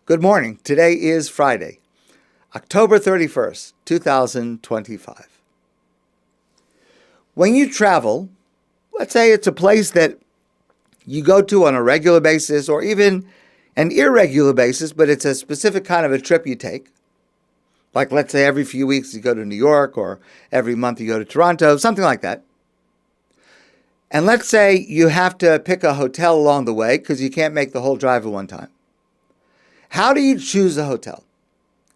Good morning. Today is Friday, October 31st, 2025. When you travel, let's say it's a place that you go to on a regular basis or even an irregular basis, but it's a specific kind of a trip you take. Like let's say every few weeks you go to New York or every month you go to Toronto, something like that. And let's say you have to pick a hotel along the way because you can't make the whole drive at one time. How do you choose a hotel?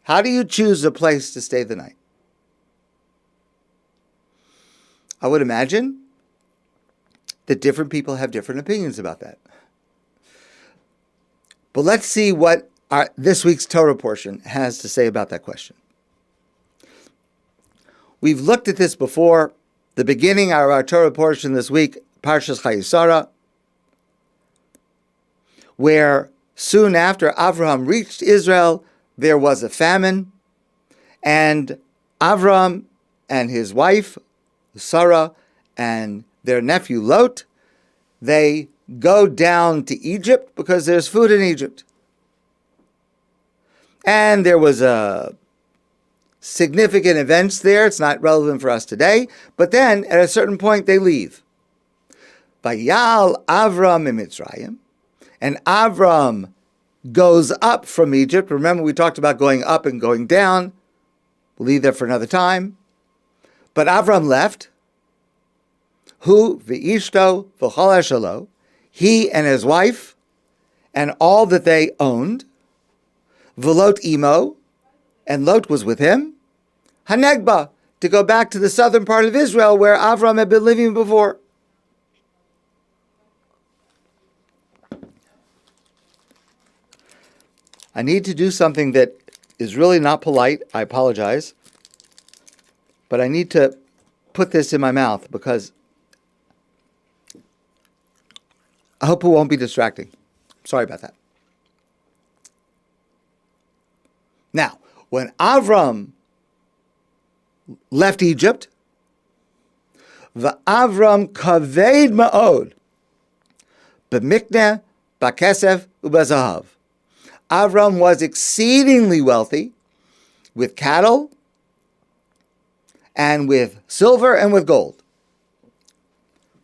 How do you choose a place to stay the night? I would imagine that different people have different opinions about that. But let's see what this week's Torah portion has to say about that question. We've looked at this before. The beginning of our Torah portion this week, Parshas Chayei, where soon after Avraham reached Israel, there was a famine, and Avraham and his wife, Sarah, and their nephew Lot, they go down to Egypt because there's food in Egypt. And there was a significant events there. It's not relevant for us today. But then, at a certain point, they leave. Vayal Avraham Mitzrayim, and Avram goes up from Egypt. Remember, we talked about going up and going down. We'll leave that for another time. But Avram left. Hu v'ishto v'chol shelo, he and his wife, and all that they owned. V'lot imo, and Lot was with him. Hanegba, to go back to the southern part of Israel where Avram had been living before. I need to do something that is really not polite. I apologize. But I need to put this in my mouth because I hope it won't be distracting. Sorry about that. Now, when Avram left Egypt, Avram kaved ma'od b'mikneh, b'kesef, u'b'zahav. Avram was exceedingly wealthy with cattle and with silver and with gold.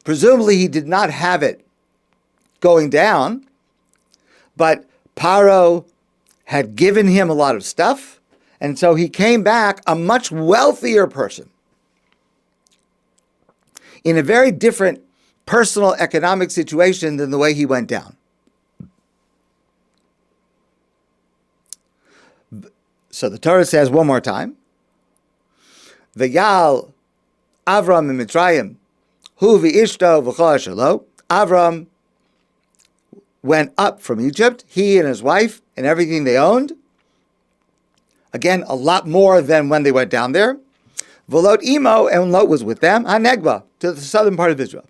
Presumably he did not have it going down, but Paro had given him a lot of stuff, and so he came back a much wealthier person in a very different personal economic situation than the way he went down. So the Torah says one more time, V'yal Avram Mitzrayim, hu v'ishto v'chol shelo. Avram went up from Egypt, he and his wife and everything they owned. Again, a lot more than when they went down there. V'lot imo, and Lot was with them, Hanegba, to the southern part of Israel.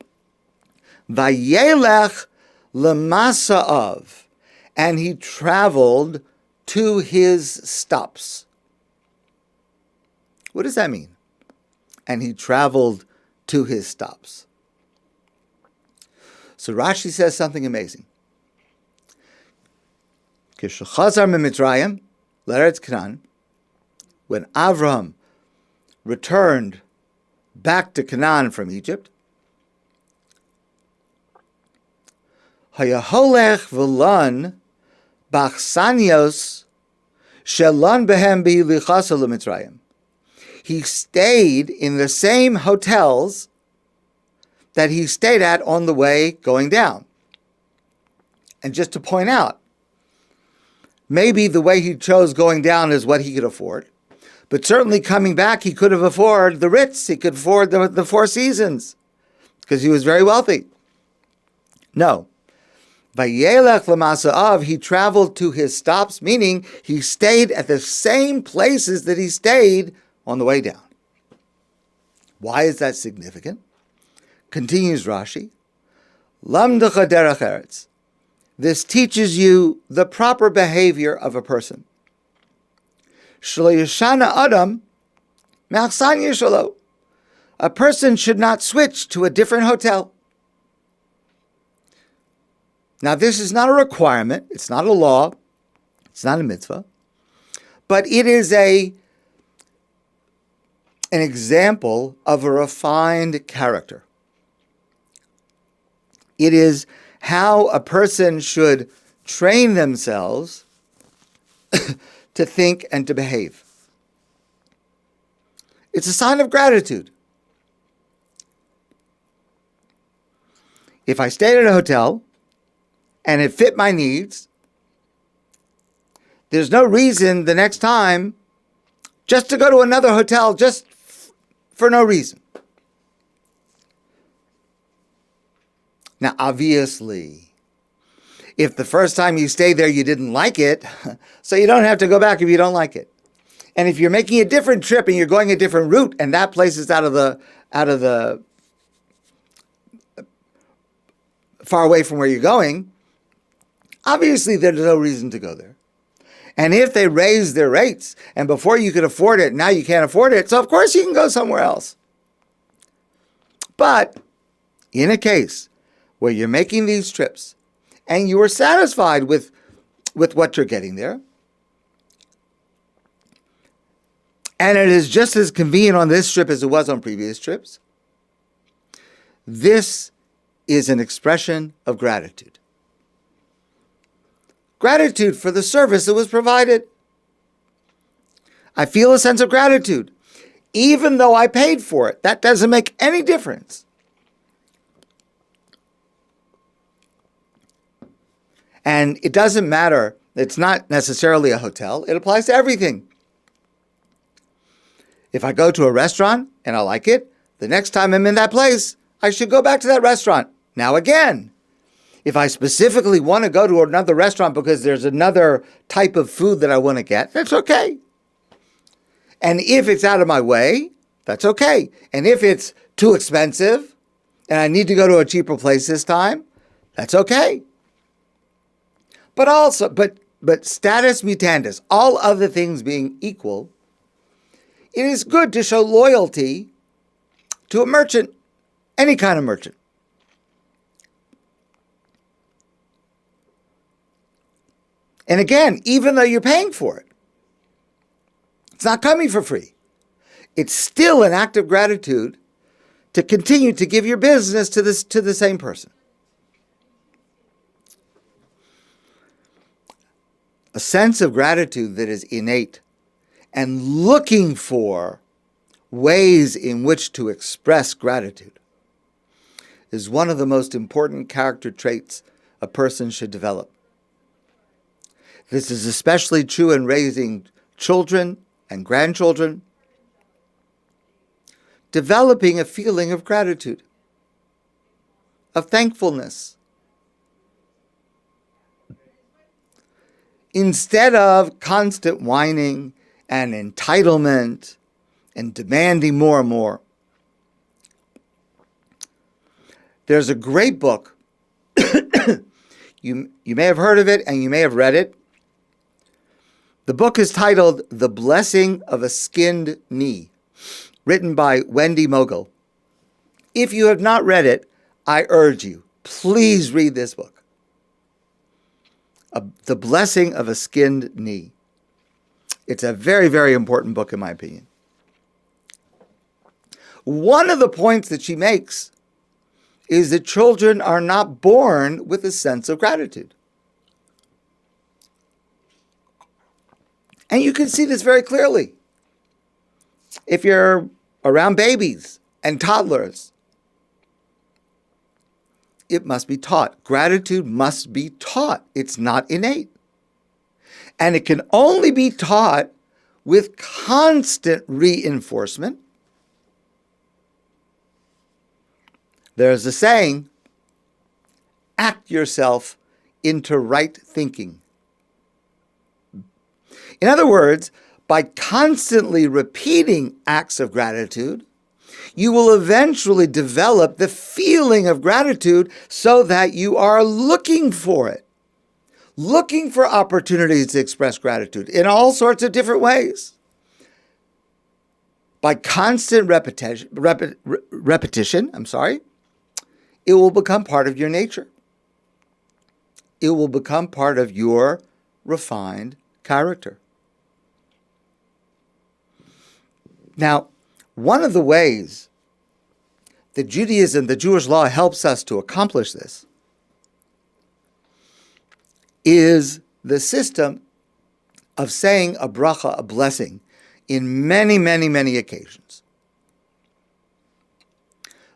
Vayelech l'masa'av, and he traveled to his stops. What does that mean? And he traveled to his stops. So Rashi says something amazing. Kishachazar mitzrayim l'eretz Canaan, when Avraham returned back to Canaan from Egypt, hayaholech v'lan bachsanios shelan behem b'hilichasa l'mitzrayim. He stayed in the same hotels that he stayed at on the way going down. And just to point out, maybe the way he chose going down is what he could afford, but certainly coming back, he could have afforded the Ritz, he could afford the Four Seasons, because he was very wealthy. No. Vayelech l'masa'av, he traveled to his stops, meaning he stayed at the same places that he stayed on the way down. Why is that significant? Continues Rashi, Lamdacha derech eretz. This teaches you the proper behavior of a person. Shlo yashana adam me'achsanya shelo. A person should not switch to a different hotel. Now, this is not a requirement. It's not a law. It's not a mitzvah. But it is an example of a refined character. It is how a person should train themselves to think and to behave. It's a sign of gratitude. If I stayed at a hotel and it fit my needs, there's no reason the next time just to go to another hotel just for no reason. Now, obviously, if the first time you stayed there you didn't like it, so you don't have to go back if you don't like it. And if you're making a different trip and you're going a different route and that place is out of the far away from where you're going, obviously there's no reason to go there. And if they raise their rates and before you could afford it, now you can't afford it, so of course you can go somewhere else. But in a case where you're making these trips and you are satisfied with what you're getting there, and it is just as convenient on this trip as it was on previous trips, this is an expression of gratitude. Gratitude for the service that was provided. I feel a sense of gratitude, even though I paid for it. That doesn't make any difference. And it doesn't matter. It's not necessarily a hotel. It applies to everything. If I go to a restaurant and I like it, the next time I'm in that place, I should go back to that restaurant. Now again, if I specifically want to go to another restaurant because there's another type of food that I want to get, that's okay. And if it's out of my way, that's okay. And if it's too expensive and I need to go to a cheaper place this time, that's okay. But status mutandis, all other things being equal, it is good to show loyalty to a merchant, any kind of merchant. And again, even though you're paying for it, it's not coming for free. It's still an act of gratitude to continue to give your business to the same person. A sense of gratitude that is innate and looking for ways in which to express gratitude is one of the most important character traits a person should develop. This is especially true in raising children and grandchildren. Developing a feeling of gratitude, of thankfulness. Instead of constant whining and entitlement and demanding more and more. There's a great book. You may have heard of it and you may have read it. The book is titled The Blessing of a Skinned Knee, written by Wendy Mogul. If you have not read it, I urge you, please read this book. The Blessing of a Skinned Knee. It's a very, very important book in my opinion. One of the points that she makes is that children are not born with a sense of gratitude. And you can see this very clearly. If you're around babies and toddlers, it must be taught. Gratitude must be taught. It's not innate. And it can only be taught with constant reinforcement. There's a saying, act yourself into right thinking. In other words, by constantly repeating acts of gratitude, you will eventually develop the feeling of gratitude so that you are looking for it, looking for opportunities to express gratitude in all sorts of different ways. By constant repetition, it will become part of your nature. It will become part of your refined character. Now, one of the ways that Judaism, the Jewish law, helps us to accomplish this is the system of saying a bracha, a blessing, in many, many, many occasions.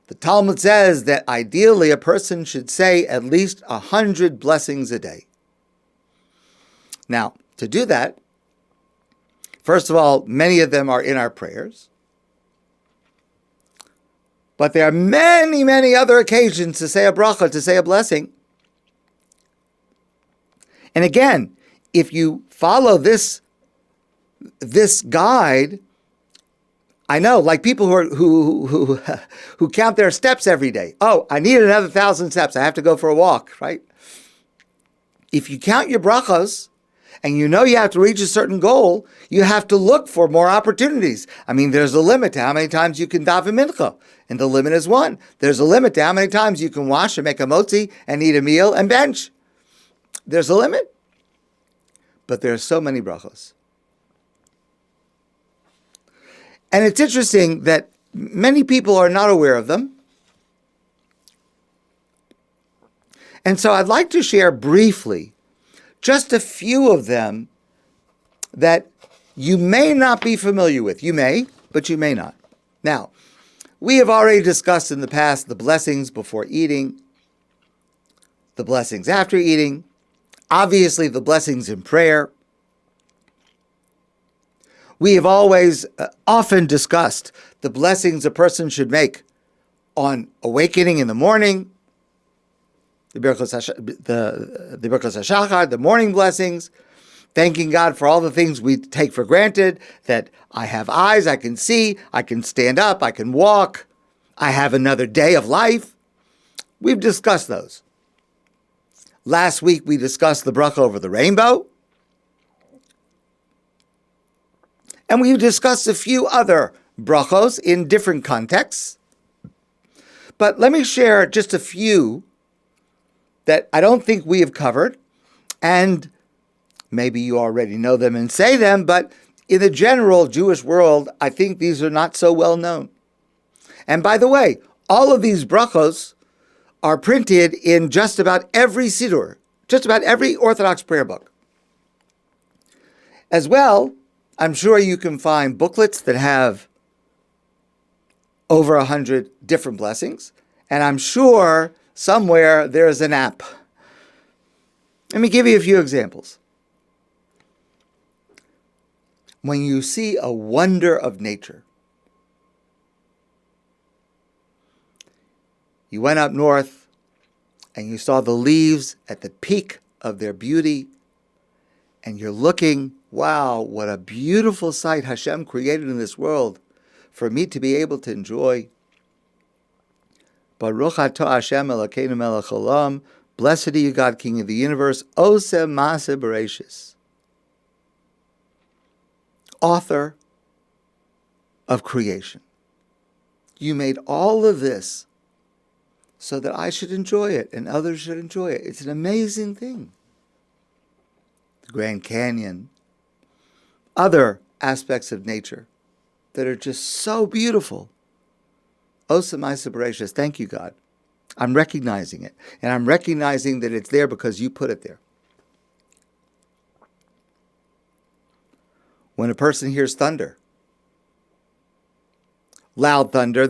The Talmud says that ideally a person should say at least 100 blessings a day. Now, to do that, first of all, many of them are in our prayers. But there are many, many other occasions to say a bracha, to say a blessing. And again, if you follow this guide, I know, like people who count their steps every day. Oh, I need another 1,000 steps. I have to go for a walk, right? If you count your brachos, and you know you have to reach a certain goal, you have to look for more opportunities. I mean, there's a limit to how many times you can daven mincha, and the limit is 1. There's a limit to how many times you can wash and make a motzi and eat a meal and bench. There's a limit. But there are so many brachos. And it's interesting that many people are not aware of them. And so I'd like to share briefly just a few of them that you may not be familiar with. You may, but you may not. Now, we have already discussed in the past the blessings before eating, the blessings after eating, obviously the blessings in prayer. We have always often discussed the blessings a person should make on awakening in the morning, the Birkos HaShachar, the morning blessings, thanking God for all the things we take for granted, that I have eyes, I can see, I can stand up, I can walk, I have another day of life. We've discussed those. Last week we discussed the bracha over the rainbow. And we've discussed a few other brachos in different contexts. But let me share just a few that I don't think we have covered, and maybe you already know them and say them, but in the general Jewish world, I think these are not so well known. And by the way, all of these brachos are printed in just about every siddur, just about every Orthodox prayer book. As well, I'm sure you can find booklets that have over 100 different blessings, and I'm sure somewhere there's an app. Let me give you a few examples. When you see a wonder of nature, you went up north and you saw the leaves at the peak of their beauty, and you're looking, wow, what a beautiful sight Hashem created in this world for me to be able to enjoy. Baruch atah Hashem Elokeinu melech haolam. Blessed are you, God, King of the universe. Oseh maaseh bereishis. Author of creation. You made all of this so that I should enjoy it and others should enjoy it. It's an amazing thing. The Grand Canyon. Other aspects of nature that are just so beautiful. Oseh maaseh bereishis. Thank you, God. I'm recognizing it. And I'm recognizing that it's there because you put it there. When a person hears thunder, loud thunder,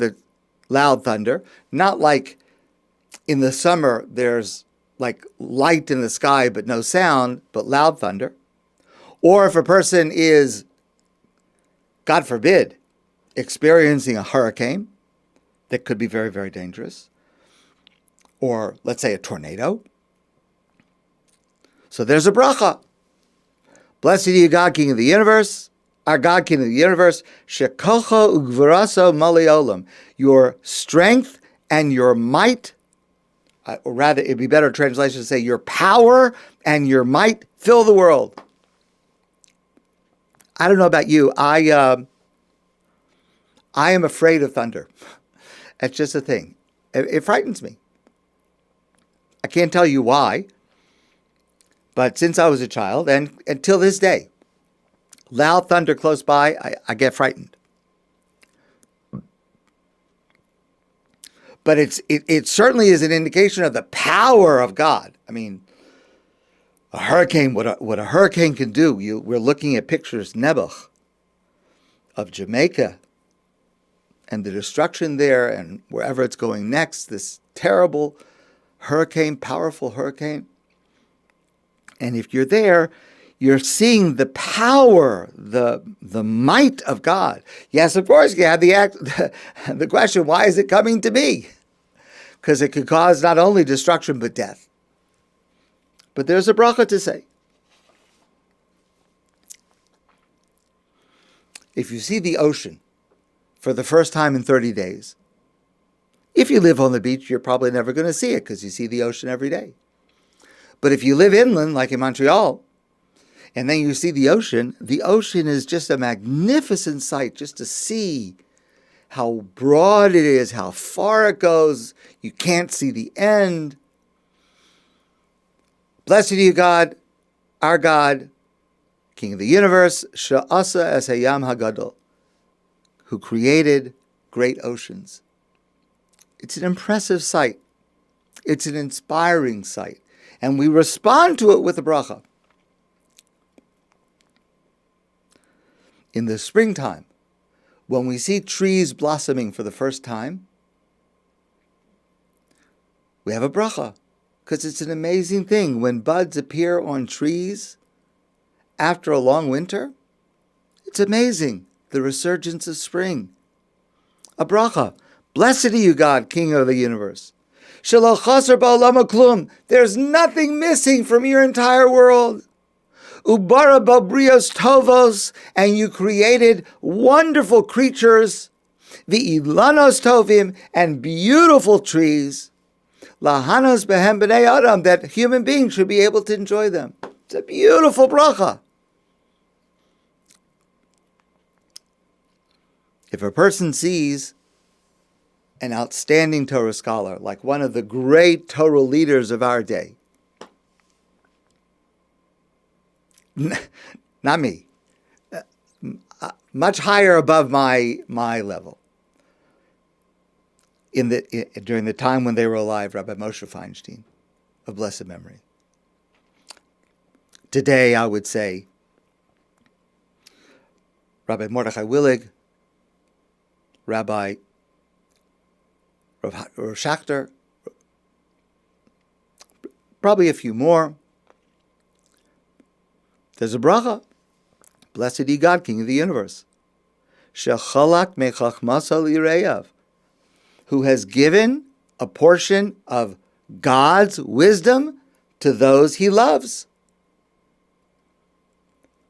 not like in the summer there's like light in the sky but no sound, but loud thunder. Or if a person is, God forbid, experiencing a hurricane that could be very, very dangerous, or let's say a tornado. So there's a bracha. Blessed are you, God, King of the universe, our God, King of the universe, shekocho ugvuraso mali olam. Your strength and your might, or rather, it'd be better translation to say your power and your might fill the world. I don't know about you. I am afraid of thunder. It's just a thing. It frightens me. I can't tell you why, But since I was a child, and until this day, loud thunder close by, I get frightened. But it certainly is an indication of the power of God. I mean, a hurricane, what a hurricane can do. We're looking at pictures, Nebuch, of Jamaica, and the destruction there, and wherever it's going next, this terrible hurricane, powerful hurricane. And if you're there, you're seeing the power, the might of God. Yes, of course, you have the question, why is it coming to me? Because it could cause not only destruction, but death. But there's a bracha to say. If you see the ocean for the first time in 30 days, if you live on the beach, you're probably never going to see it because you see the ocean every day. But if you live inland, like in Montreal, and then you see the ocean is just a magnificent sight just to see how broad it is, how far it goes. You can't see the end. Blessed are you, God, our God, King of the universe, Sha'asa es hayam hagadol, who created great oceans. It's an impressive sight. It's an inspiring sight. And we respond to it with a bracha. In the springtime, when we see trees blossoming for the first time, we have a bracha, because it's an amazing thing. When buds appear on trees after a long winter, it's amazing, the resurgence of spring. A bracha. Blessed are you, God, King of the universe. Shelo chaser ba'olam klum. There's nothing missing from your entire world. Ubara babrios tovos, and you created wonderful creatures, v'ilanos tovim, and beautiful trees, lahanos behem b'nei adam, that human beings should be able to enjoy them. It's a beautiful bracha. If a person sees an outstanding Torah scholar, like one of the great Torah leaders of our day, not me, much higher above my level. During the time when they were alive, Rabbi Moshe Feinstein, of blessed memory. Today, I would say Rabbi Mordechai Willig, Rabbi Rav Schachter, probably a few more. There's a bracha. Blessed be God, King of the universe. Shechalak mechachmasa lireyav, who has given a portion of God's wisdom to those he loves.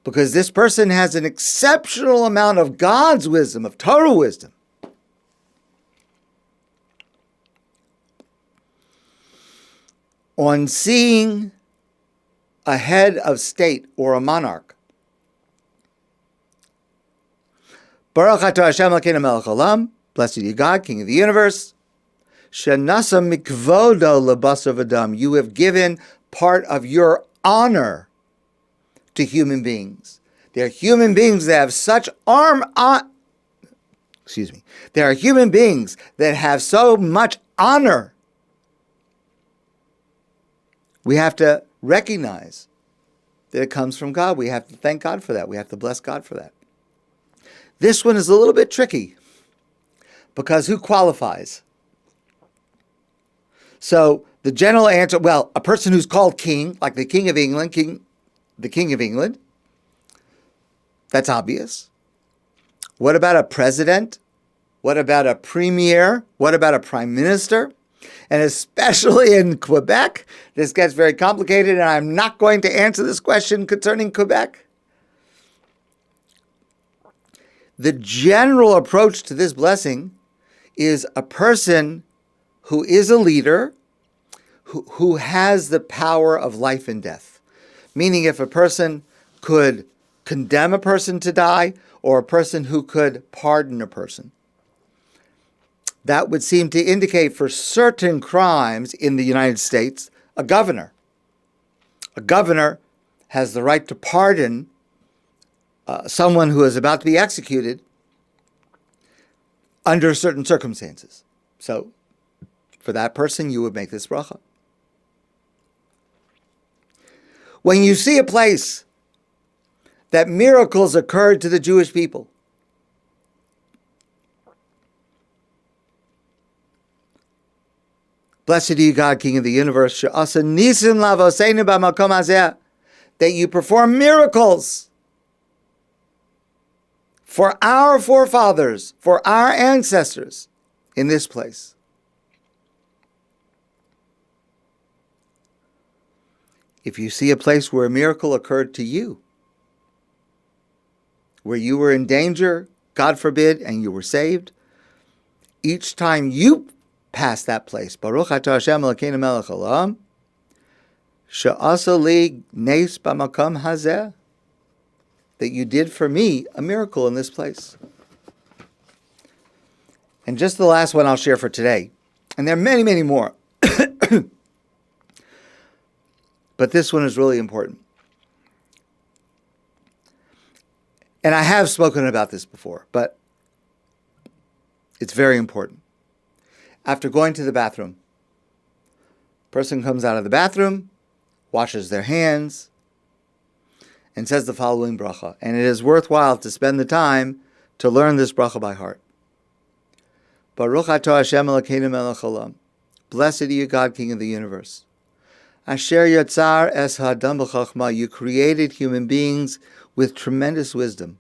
Because this person has an exceptional amount of God's wisdom, of Torah wisdom. On seeing a head of state or a monarch, Baruch atah Hashem Elokeinu melech haolam, blessed be God, King of the universe, Shenasa mikvodo lebasar v'dam, you have given part of your honor to human beings. There are human beings that have such There are human beings that have so much honor. We have to recognize that it comes from God. We have to thank God for that. We have to bless God for that. This one is a little bit tricky, because who qualifies? So the general answer, well, a person who's called king, like the King of England, the King of England, that's obvious. What about a president? What about a premier? What about a prime minister? And especially in Quebec, this gets very complicated, and I'm not going to answer this question concerning Quebec. The general approach to this blessing is a person who is a leader, who has the power of life and death. Meaning, if a person could condemn a person to die, or a person who could pardon a person. That would seem to indicate, for certain crimes in the United States, a governor A governor has the right to pardon someone who is about to be executed under certain circumstances. So, for that person, you would make this bracha. When you see a place that miracles occurred to the Jewish people, blessed are you, God, King of the universe, she'asa nisim lavoseinu b'makom hazeh, that you perform miracles for our forefathers, for our ancestors in this place. If you see a place where a miracle occurred to you, where you were in danger, God forbid, and you were saved, each time you pass that place, Baruch atah Hashem Elokeinu melech haolam, she'asa li nes b'makom hazeh, that you did for me a miracle in this place. And just the last one I'll share for today, and there are many, many more, but this one is really important. And I have spoken about this before, but it's very important. After going to the bathroom, person comes out of the bathroom, washes their hands, and says the following bracha. And it is worthwhile to spend the time to learn this bracha by heart. Baruch atah Hashem Elokeinu melech haolam. Blessed are you, God, King of the universe. Asher yatzar es ha'adam b'chachma. You created human beings with tremendous wisdom.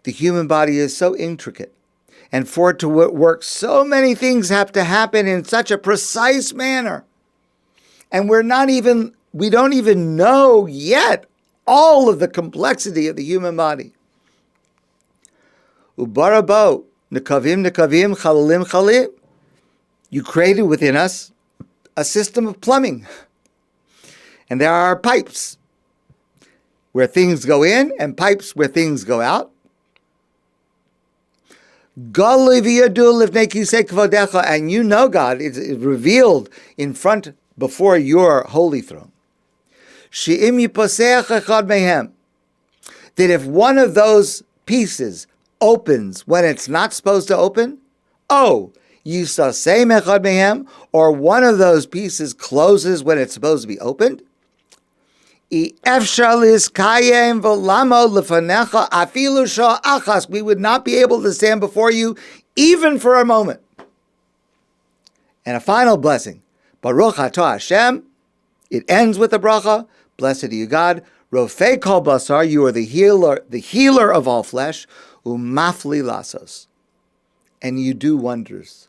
The human body is so intricate, and for it to work, so many things have to happen in such a precise manner. And we don't even know yet all of the complexity of the human body. Ubarabo, nekavim, chalalim, chalim. You created within us a system of plumbing. And there are pipes where things go in and pipes where things go out. And you know, God, it's revealed in front before your holy throne. That if one of those pieces opens when it's not supposed to open, or one of those pieces closes when it's supposed to be opened, we would not be able to stand before you even for a moment. And a final blessing. Baruch atah Hashem. It ends with a bracha. Blessed are you, God. Rofei kol basar. You are the healer of all flesh. Umafli lasos. And you do wonders.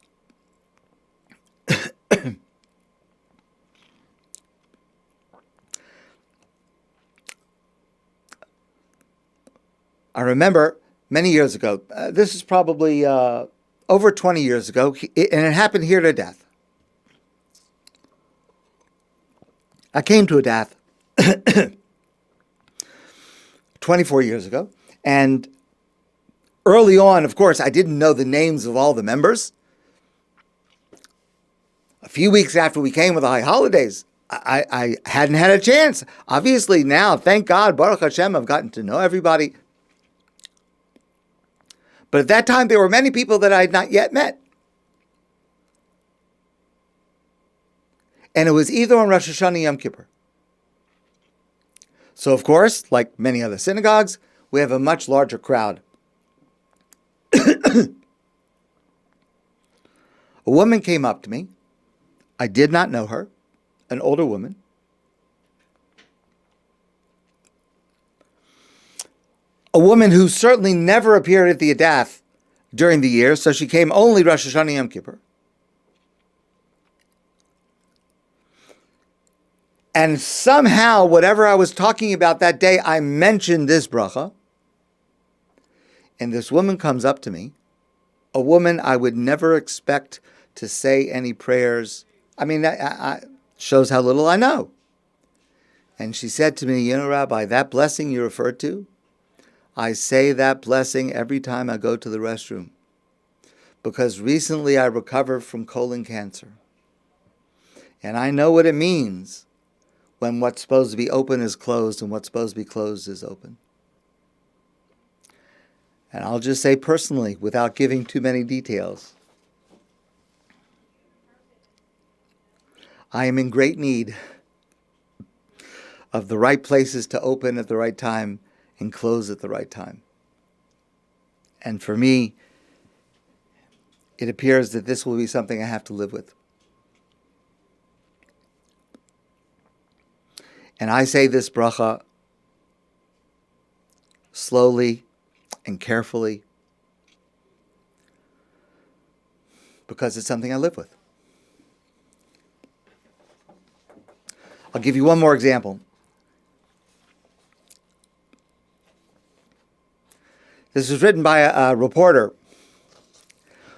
I remember many years ago, this is probably over 20 years ago, and it happened here at ADATH. I came to ADATH 24 years ago, and early on, of course, I didn't know the names of all the members. A few weeks after we came with the high holidays, I hadn't had a chance. Obviously now, thank God, Baruch Hashem, I've gotten to know everybody. But at that time, there were many people that I had not yet met. And it was either on Rosh Hashanah or Yom Kippur. So, of course, like many other synagogues, we have a much larger crowd. A woman came up to me. I did not know her, an older woman. A woman who certainly never appeared at the ADATH during the year, so she came only Rosh Hashanah Yom Kippur. And somehow, whatever I was talking about that day, I mentioned this bracha. And this woman comes up to me, a woman I would never expect to say any prayers. I mean, that shows how little I know. And she said to me, Rabbi, that blessing you referred to, I say that blessing every time I go to the restroom, because recently I recovered from colon cancer. And I know what it means when what's supposed to be open is closed and what's supposed to be closed is open. And I'll just say personally, without giving too many details, I am in great need of the right places to open at the right time and close at the right time. And for me, it appears that this will be something I have to live with. And I say this bracha slowly and carefully because it's something I live with. I'll give you one more example. This was written by a reporter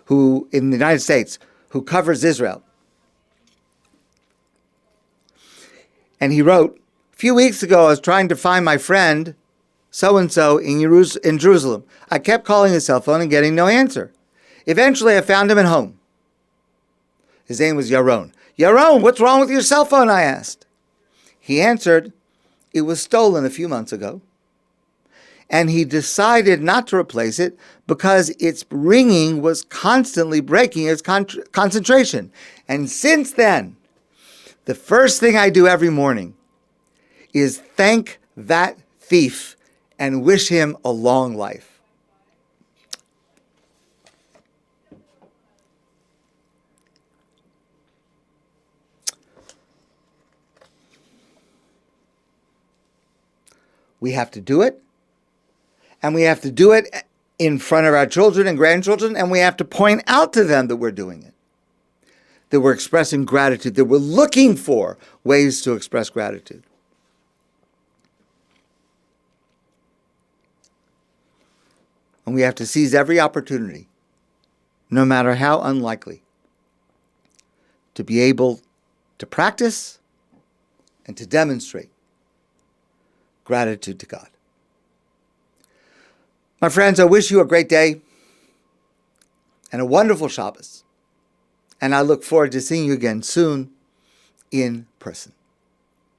who, in the United States, who covers Israel. And he wrote, "A few weeks ago, I was trying to find my friend, so-and-so, in Jerusalem. I kept calling his cell phone and getting no answer. Eventually, I found him at home. His name was Yaron. 'Yaron, what's wrong with your cell phone?' I asked. He answered, 'It was stolen a few months ago.' And he decided not to replace it because its ringing was constantly breaking his concentration. And since then, the first thing I do every morning is thank that thief and wish him a long life." We have to do it. And we have to do it in front of our children and grandchildren, and we have to point out to them that we're doing it, that we're expressing gratitude, that we're looking for ways to express gratitude. And we have to seize every opportunity, no matter how unlikely, to be able to practice and to demonstrate gratitude to God. My friends, I wish you a great day and a wonderful Shabbos. And I look forward to seeing you again soon in person.